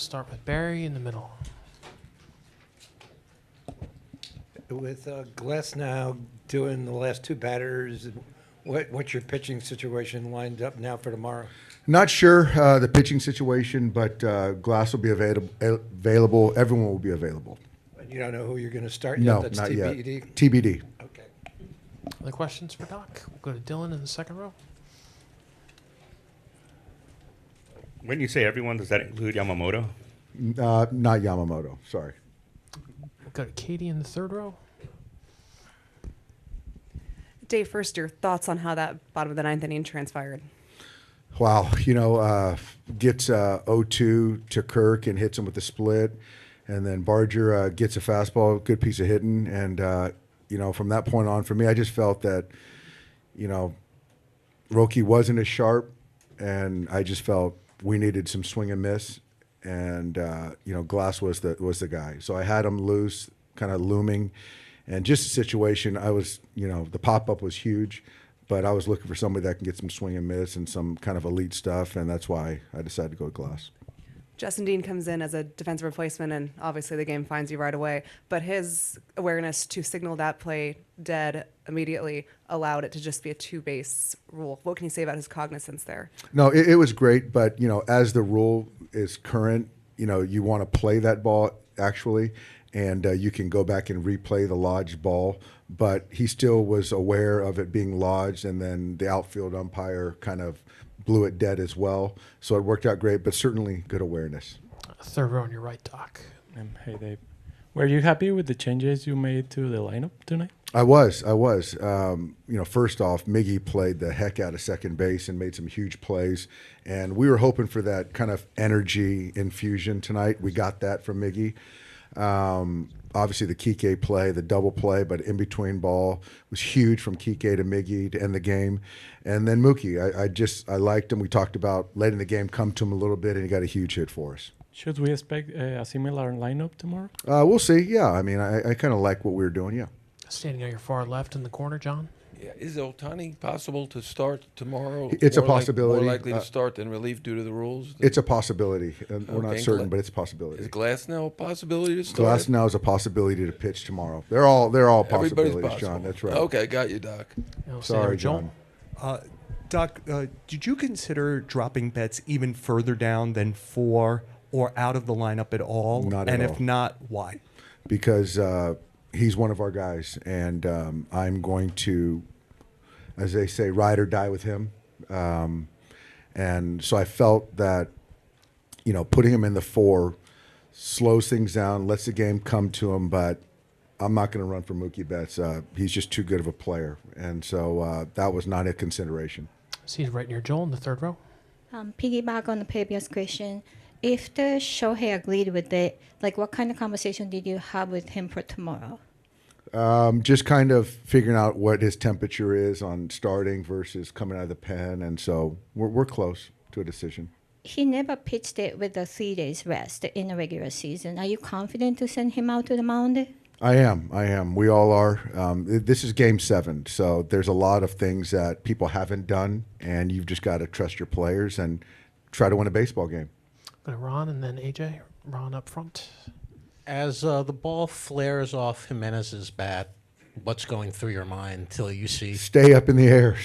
start with Barry in the middle. With Glasnow doing the last two batters, what's your pitching situation lined up now for tomorrow? Not sure the pitching situation, but Glass will be available. Everyone will be available. You don't know who you're going to start No, yet? That's not TBD? yet. TBD. Okay. Other questions for Doc? We'll go to Dylan in the second row. When you say everyone, does that include Yamamoto? Not Yamamoto. Sorry. We'll go to Katie in the third row. Dave, first, your thoughts on how that bottom of the ninth inning transpired. Wow. Gets 0-2 to Kirk and hits him with the split. And then Barger gets a fastball, good piece of hitting. And, from that point on, for me, I just felt that, Roki wasn't as sharp. And I just felt we needed some swing and miss. And, Glass was the guy. So I had him loose, kind of looming. And just a situation, I was, the pop-up was huge, but I was looking for somebody that can get some swing and miss and some kind of elite stuff, and that's why I decided to go with Glass. Justin Dean comes in as a defensive replacement, and obviously the game finds you right away. But his awareness to signal that play dead immediately allowed it to just be a two-base rule. What can you say about his cognizance there? No, it was great, but, as the rule is current, you want to play that ball actually, and you can go back and replay the lodged ball. But he still was aware of it being lodged, and then the outfield umpire kind of blew it dead as well. So it worked out great, but certainly good awareness. Third row on your right, Doc. Hey, Dave. Were you happy with the changes you made to the lineup tonight? I was. First off, Miggy played the heck out of second base and made some huge plays. And we were hoping for that kind of energy infusion tonight. We got that from Miggy. Obviously, the Kiké play, the double play, but in between ball was huge from Kiké to Miggy to end the game. And then Mookie, I liked him. We talked about letting the game come to him a little bit, and he got a huge hit for us. Should we expect a similar lineup tomorrow? We'll see. Yeah, I mean, I kind of like what we were doing. Yeah. Standing on your far left in the corner, John. Yeah, is Ohtani possible to start tomorrow? It's a possibility. More likely to start than relief due to the rules? It's a possibility. We're not Okay, certain, but it's a possibility. Is Glasnow a possibility to start? Glasnow is a possibility to pitch tomorrow. They're all Everybody's possibilities, possible. John. That's right. Okay, got you, Doc. Sorry, John. Doc, did you consider dropping Betts even further down than 4 or out of the lineup at all? Not at and all. if not, why? Because he's one of our guys, and I'm going to, as they say, ride or die with him. And so I felt that, putting him in the 4 slows things down, lets the game come to him, but I'm not going to run for Mookie Betts. He's just too good of a player. And so that was not a consideration. Seated right near Joel in the third row. Piggyback on the previous question. If the Shohei agreed with it, what kind of conversation did you have with him for tomorrow? Just kind of figuring out what his temperature is on starting versus coming out of the pen. And so we're close to a decision. He never pitched it with a 3 days rest in the regular season. Are you confident to send him out to the mound? I am. We all are. This is Game 7, so there's a lot of things that people haven't done, and you've just got to trust your players and try to win a baseball game. Go to Ron and then AJ. Ron up front. As the ball flares off Jimenez's bat, what's going through your mind till you see? Stay up in the air.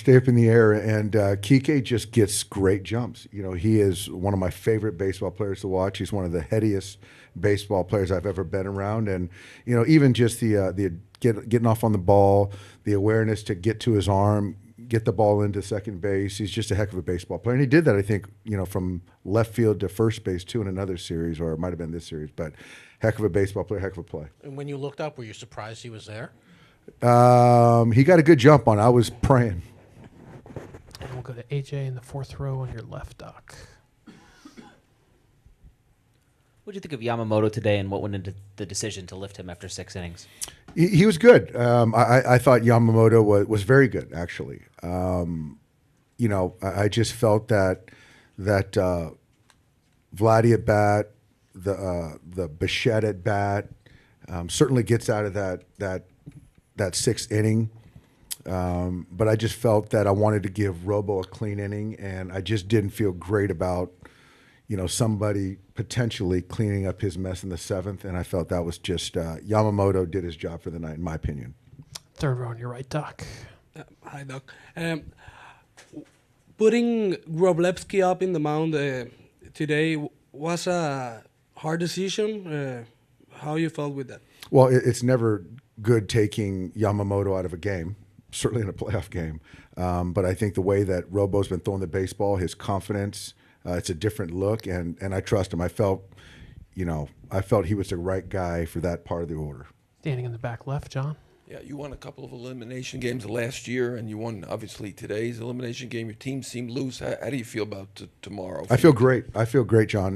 And Kiké just gets great jumps. He is one of my favorite baseball players to watch. He's one of the headiest baseball players I've ever been around. And, even just the getting off on the ball, the awareness to get to his arm, get the ball into second base. He's just a heck of a baseball player. And he did that, I think, from left field to first base too in another series, or it might have been this series. But heck of a baseball player, heck of a play. And when you looked up, were you surprised he was there? He got a good jump on it. I was praying. And we'll go to AJ in the fourth row on your left, Doc. What do you think of Yamamoto today, and what went into the decision to lift him after 6 innings? He was good. I thought Yamamoto was very good, actually. I just felt that Vladdy at bat, the Bichette at bat, certainly gets out of that sixth inning. But I just felt that I wanted to give Robo a clean inning, and I just didn't feel great about somebody potentially cleaning up his mess in the seventh, and I felt that was just Yamamoto did his job for the night, in my opinion. Third row on your right, Doc. Hi, Doc. Putting Wroblewski up in the mound today was a hard decision. How you felt with that? Well, it's never good taking Yamamoto out of a game, certainly in a playoff game. But I think the way that Robo's been throwing the baseball, his confidence, it's a different look, and I trust him. I felt he was the right guy for that part of the order. Standing in the back left, John. Yeah, you won a couple of elimination games last year, and you won, obviously, today's elimination game. Your team seemed loose. How do you feel about tomorrow? I feel great. I feel great, John.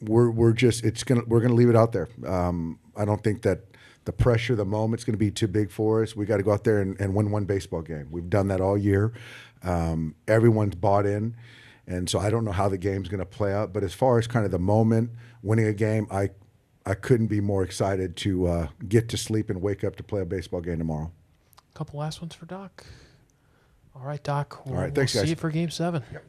We're gonna leave it out there. I don't think that the pressure, the moment's going to be too big for us. We got to go out there and win one baseball game. We've done that all year. Everyone's bought in, and so I don't know how the game's going to play out. But as far as kind of the moment, winning a game, I couldn't be more excited to get to sleep and wake up to play a baseball game tomorrow. Couple last ones for Doc. All right, Doc. All right, thanks, we'll guys. see you for Game 7. Yep.